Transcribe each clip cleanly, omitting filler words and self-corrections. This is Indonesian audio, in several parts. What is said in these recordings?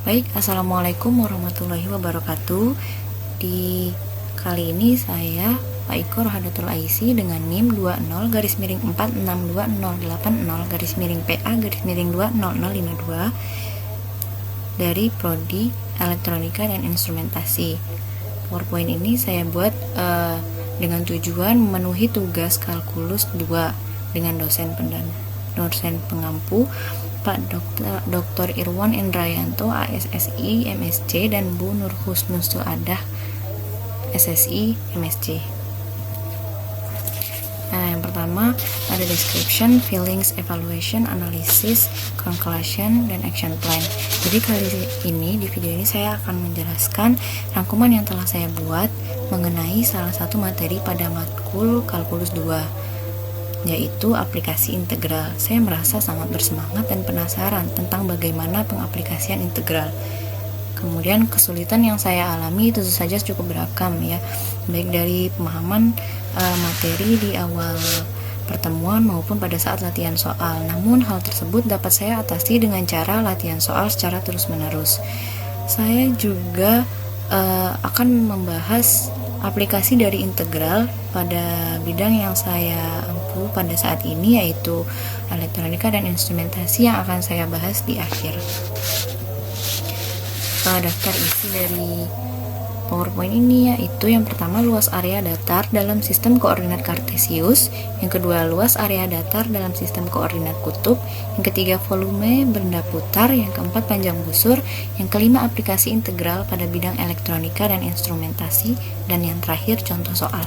Baik, Assalamualaikum warahmatullahi wabarakatuh. Di kali ini saya, Pak Iko Rohadatul Aisi dengan NIM 20.462080 PA-20052 dari Prodi Elektronika dan Instrumentasi. PowerPoint ini saya buat dengan tujuan memenuhi tugas kalkulus 2 dengan dosen pengampu Pak Dr. Irwan Indrayanto, ASSI, MSc, dan Bu Nur Husnus Suadah, SSI, MSc. Nah, yang pertama ada description, feelings, evaluation, analysis, conclusion, dan action plan. Jadi kali ini di video ini saya akan menjelaskan rangkuman yang telah saya buat mengenai salah satu materi pada matkul kalkulus 2, yaitu aplikasi integral. Saya merasa sangat bersemangat dan penasaran tentang bagaimana pengaplikasian integral. Kemudian kesulitan yang saya alami tentu saja cukup beragam ya, baik dari pemahaman materi di awal pertemuan maupun pada saat latihan soal. Namun hal tersebut dapat saya atasi dengan cara latihan soal secara terus-menerus. Saya juga akan membahas aplikasi dari integral pada bidang yang saya ampu pada saat ini, yaitu elektronika dan instrumentasi, yang akan saya bahas di akhir. Daftar isi dari PowerPoint ini yaitu yang pertama luas area datar dalam sistem koordinat kartesius, yang kedua luas area datar dalam sistem koordinat kutub, yang ketiga volume benda putar, yang keempat panjang busur, yang kelima aplikasi integral pada bidang elektronika dan instrumentasi, dan yang terakhir contoh soal.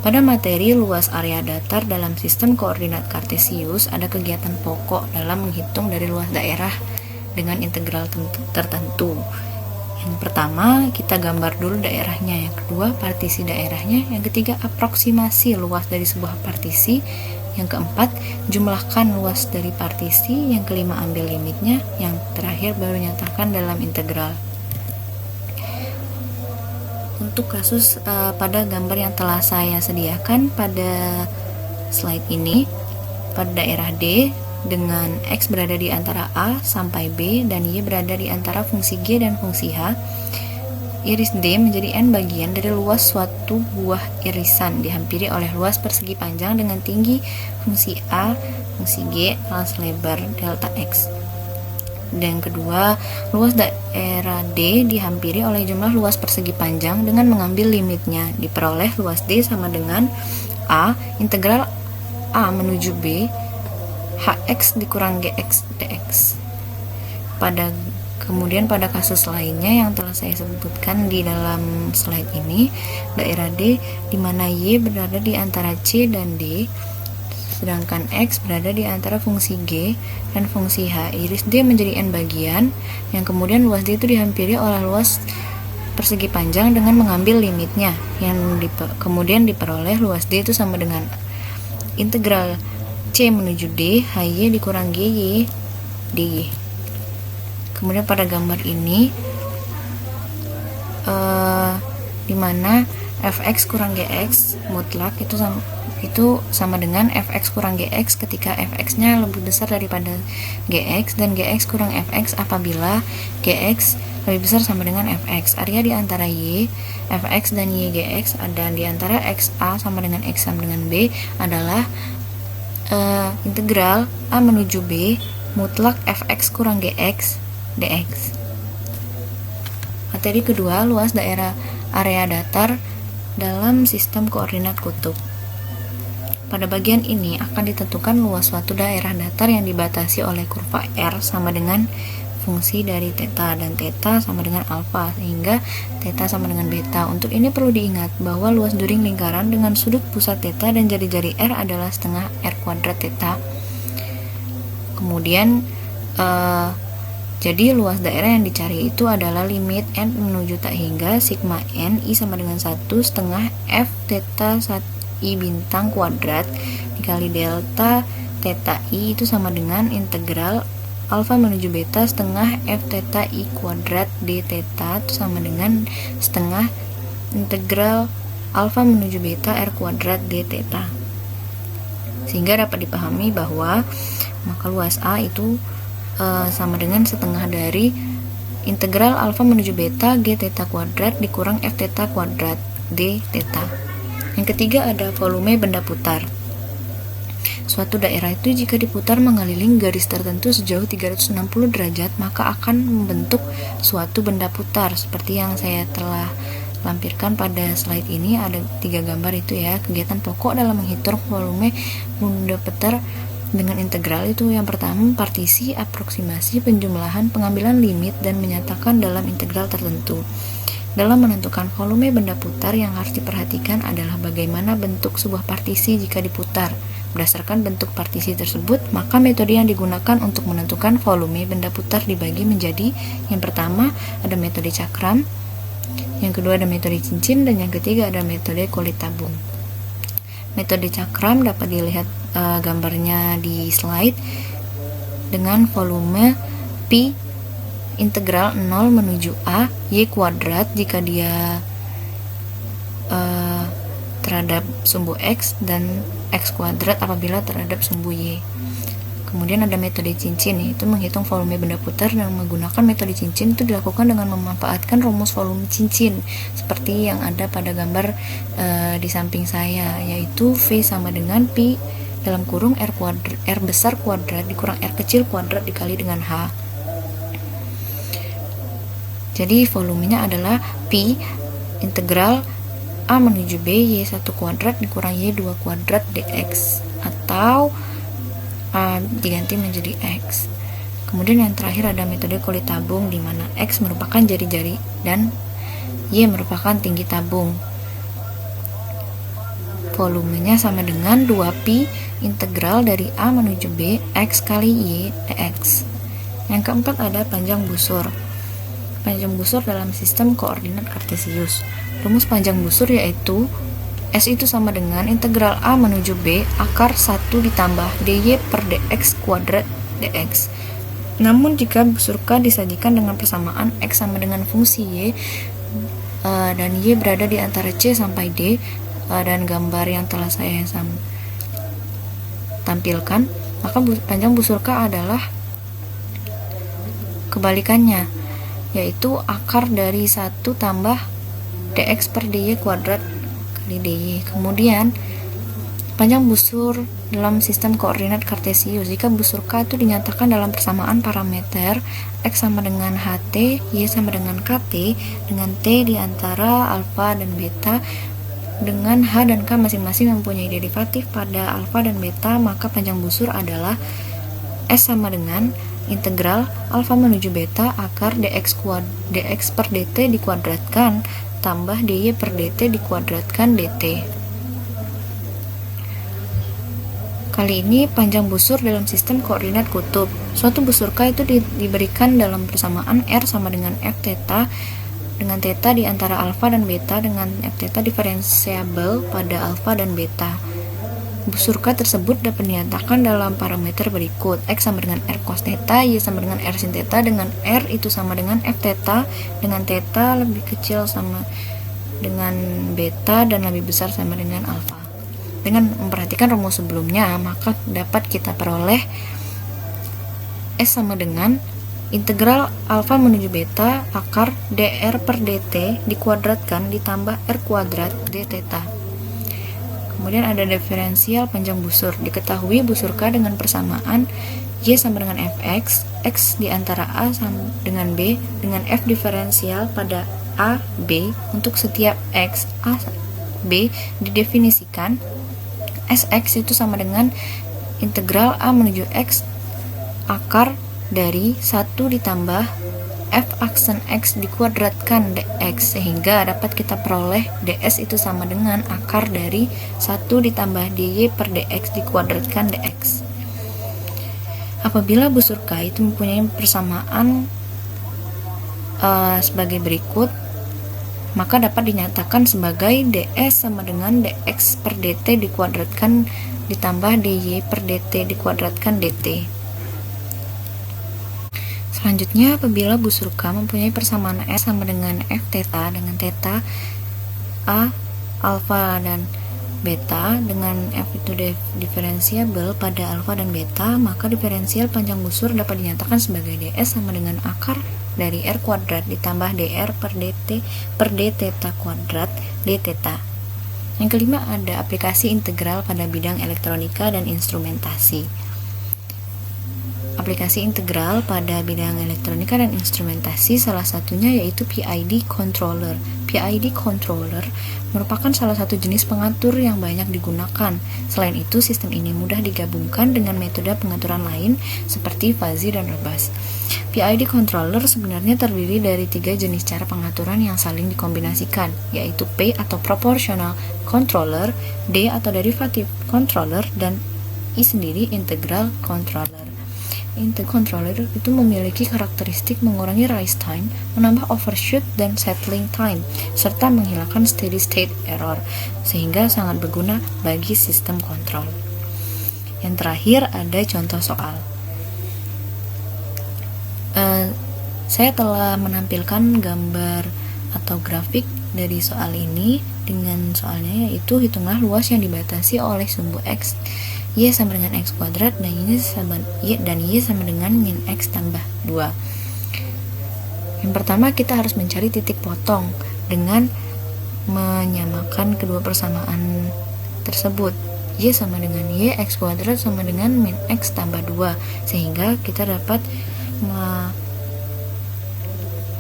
Pada materi luas area datar dalam sistem koordinat kartesius ada kegiatan pokok dalam menghitung dari luas daerah dengan integral tertentu. Yang pertama, kita gambar dulu daerahnya. Yang kedua, partisi daerahnya. Yang ketiga, aproksimasi luas dari sebuah partisi. Yang keempat, jumlahkan luas dari partisi. Yang kelima, ambil limitnya. Yang terakhir, baru nyatakan dalam integral. Untuk kasus pada gambar yang telah saya sediakan pada slide ini, pada daerah D, dengan X berada di antara A sampai B dan Y berada di antara fungsi G dan fungsi H, iris D menjadi N bagian dari luas suatu buah irisan dihampiri oleh luas persegi panjang dengan tinggi fungsi A, fungsi G, alas lebar delta X. Dan kedua, luas daerah D dihampiri oleh jumlah luas persegi panjang dengan mengambil limitnya, diperoleh luas D sama dengan A integral A menuju B Hx dikurang Gx dx. Kemudian pada kasus lainnya yang telah saya sebutkan di dalam slide ini, daerah D di mana Y berada di antara C dan D, sedangkan X berada di antara fungsi G dan fungsi H. Iris D menjadi N bagian, yang kemudian luas D itu dihampiri oleh luas persegi panjang dengan mengambil limitnya, yang kemudian diperoleh luas D itu sama dengan integral C menuju D, HY dikurang GY DY. Kemudian pada gambar ini di mana fx kurang gx mutlak itu sama dengan fx kurang gx ketika fx-nya lebih besar daripada gx, dan gx kurang fx apabila gx lebih besar sama dengan fx. Area di antara y, fx dan y gx, dan di antara xa sama dengan x sama dengan b adalah integral A menuju B mutlak fx kurang gx dx. Materi kedua, luas daerah area datar dalam sistem koordinat kutub. Pada bagian ini akan ditentukan luas suatu daerah datar yang dibatasi oleh kurva R sama dengan fungsi dari theta, dan theta sama dengan alfa, sehingga theta sama dengan beta. Untuk ini perlu diingat bahwa luas during lingkaran dengan sudut pusat theta dan jari-jari R adalah setengah R kuadrat theta. Kemudian jadi luas daerah yang dicari itu adalah limit N menuju tak hingga sigma N I sama dengan 1 setengah F theta 1 I bintang kuadrat dikali delta theta I itu sama dengan integral alfa menuju beta setengah f theta I kuadrat d theta itu sama dengan setengah integral alfa menuju beta r kuadrat d theta. Sehingga dapat dipahami bahwa maka luas A itu sama dengan setengah dari integral alfa menuju beta G theta kuadrat dikurang F theta kuadrat D theta. Yang ketiga ada volume benda putar. Suatu daerah itu jika diputar mengelilingi garis tertentu sejauh 360 derajat, maka akan membentuk suatu benda putar. Seperti yang saya telah lampirkan pada slide ini, ada 3 gambar itu ya. Kegiatan pokok dalam menghitung volume benda putar dengan integral itu yang pertama, partisi, aproksimasi, penjumlahan, pengambilan limit, dan menyatakan dalam integral tertentu. Dalam menentukan volume benda putar yang harus diperhatikan adalah bagaimana bentuk sebuah partisi jika diputar. Berdasarkan bentuk partisi tersebut, maka metode yang digunakan untuk menentukan volume benda putar dibagi menjadi, yang pertama ada metode cakram, yang kedua ada metode cincin, dan yang ketiga ada metode kulit tabung. Metode cakram dapat dilihat gambarnya di slide dengan volume Pi integral 0 menuju A Y kuadrat jika dia terhadap sumbu X dan X kuadrat apabila terhadap sumbu Y. Kemudian ada metode cincin, yaitu menghitung volume benda putar dan menggunakan metode cincin itu dilakukan dengan memanfaatkan rumus volume cincin seperti yang ada pada gambar di samping saya, yaitu V sama dengan Pi dalam kurung R besar kuadrat dikurang R kecil kuadrat dikali dengan H. Jadi volumenya adalah Pi integral A menuju B Y1 kuadrat dikurang Y2 kuadrat dx, atau A diganti menjadi X. Kemudian yang terakhir ada metode kulit tabung, di mana X merupakan jari-jari dan Y merupakan tinggi tabung. Volumenya sama dengan 2Pi integral dari A menuju B X kali Y dx. Yang keempat ada panjang busur. Panjang busur dalam sistem koordinat kartesius. Rumus panjang busur yaitu S itu sama dengan integral A menuju B akar 1 ditambah dy per dx kuadrat dx. Namun jika busur K disajikan dengan persamaan X sama dengan fungsi Y dan Y berada di antara C sampai D, dan gambar yang telah saya tampilkan, maka panjang busur K adalah kebalikannya, yaitu akar dari 1 tambah dx per dy kuadrat kali dy. Kemudian panjang busur dalam sistem koordinat kartesius, jika busur K itu dinyatakan dalam persamaan parameter X sama dengan HT, Y sama dengan KT, dengan T di antara alfa dan beta, dengan H dan K masing-masing mempunyai derivatif pada alfa dan beta, maka panjang busur adalah S sama dengan integral alfa menuju beta akar dx per dt dikuadratkan tambah dy per dt dikuadratkan dt. Kali ini panjang busur dalam sistem koordinat kutub. Suatu busur K itu diberikan dalam persamaan R sama dengan F theta, dengan theta di antara alfa dan beta, dengan F theta diferensiabel pada alfa dan beta. Busur K tersebut dapat dinyatakan dalam parameter berikut: X sama dengan R cos theta, Y sama dengan R sin theta, dengan R itu sama dengan F theta, dengan theta lebih kecil sama dengan beta dan lebih besar sama dengan alfa. Dengan memperhatikan rumus sebelumnya, maka dapat kita peroleh S sama dengan integral alfa menuju beta akar dr per dt dikuadratkan ditambah R kuadrat d theta. Kemudian ada diferensial panjang busur. Diketahui busur K dengan persamaan Y sama dengan Fx, X di antara A sama dengan B, dengan F diferensial pada A, B. Untuk setiap X, A, B didefinisikan Sx itu sama dengan integral A menuju X akar dari 1 ditambah F aksen X dikuadratkan dx, sehingga dapat kita peroleh ds itu sama dengan akar dari 1 ditambah dy per dx dikuadratkan dx. Apabila busur K itu mempunyai persamaan sebagai berikut, maka dapat dinyatakan sebagai ds sama dengan dx per dt dikuadratkan ditambah dy per dt dikuadratkan dt. Selanjutnya, apabila busur K mempunyai persamaan S sama dengan F theta, dengan theta A, alfa dan beta dengan f itu diferensiabel pada alfa dan beta, maka diferensial panjang busur dapat dinyatakan sebagai ds sama dengan akar dari r kuadrat ditambah dr per d theta kuadrat d theta. Yang kelima ada aplikasi integral pada bidang elektronika dan instrumentasi. Aplikasi integral pada bidang elektronika dan instrumentasi salah satunya yaitu PID controller. PID controller merupakan salah satu jenis pengatur yang banyak digunakan. Selain itu, sistem ini mudah digabungkan dengan metode pengaturan lain seperti fuzzy dan rebus. PID controller sebenarnya terdiri dari 3 jenis cara pengaturan yang saling dikombinasikan, yaitu P atau proportional controller, D atau derivative controller, dan I sendiri integral controller. Controller itu memiliki karakteristik mengurangi rise time, menambah overshoot dan settling time, serta menghilangkan steady state error, sehingga sangat berguna bagi sistem kontrol. Yang terakhir ada contoh soal. Saya telah menampilkan gambar atau grafik dari soal ini dengan soalnya, yaitu hitunglah luas yang dibatasi oleh sumbu X, Y sama dengan X kuadrat dan Y sama dengan min X tambah 2. Yang pertama, kita harus mencari titik potong dengan menyamakan kedua persamaan tersebut. Y sama dengan Y, X kuadrat sama dengan min X tambah 2, sehingga kita dapat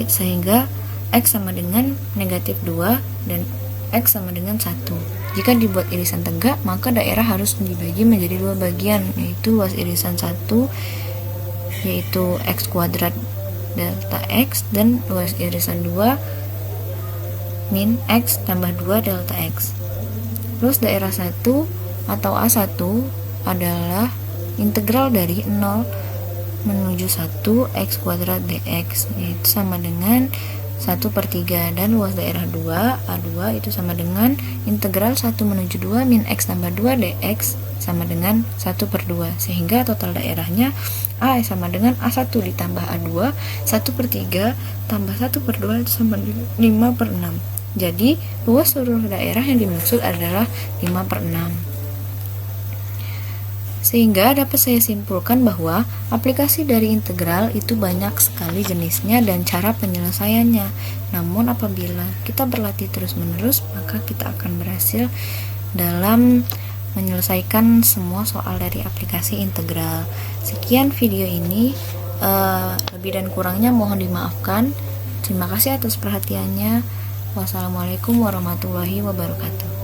sehingga X sama dengan negatif 2 dan X sama dengan 1. Jika dibuat irisan tegak, maka daerah harus dibagi menjadi 2 bagian, yaitu luas irisan 1 yaitu X kuadrat delta X, dan luas irisan 2 min X tambah 2 delta X. Luas daerah 1 atau A1 adalah integral dari 0 menuju 1 X kuadrat dx, yaitu sama dengan 1/3, dan luas daerah 2 A2 itu sama dengan integral 1 menuju 2 min X tambah 2 dx sama dengan 1/2, sehingga total daerahnya A sama dengan A1 ditambah A2 1/3 tambah 1/2 sama dengan 5/6. Jadi luas seluruh daerah yang dimaksud adalah 5/6. Sehingga dapat saya simpulkan bahwa aplikasi dari integral itu banyak sekali jenisnya dan cara penyelesaiannya. Namun apabila kita berlatih terus-menerus, maka kita akan berhasil dalam menyelesaikan semua soal dari aplikasi integral. Sekian video ini, lebih dan kurangnya mohon dimaafkan. Terima kasih atas perhatiannya. Wassalamualaikum warahmatullahi wabarakatuh.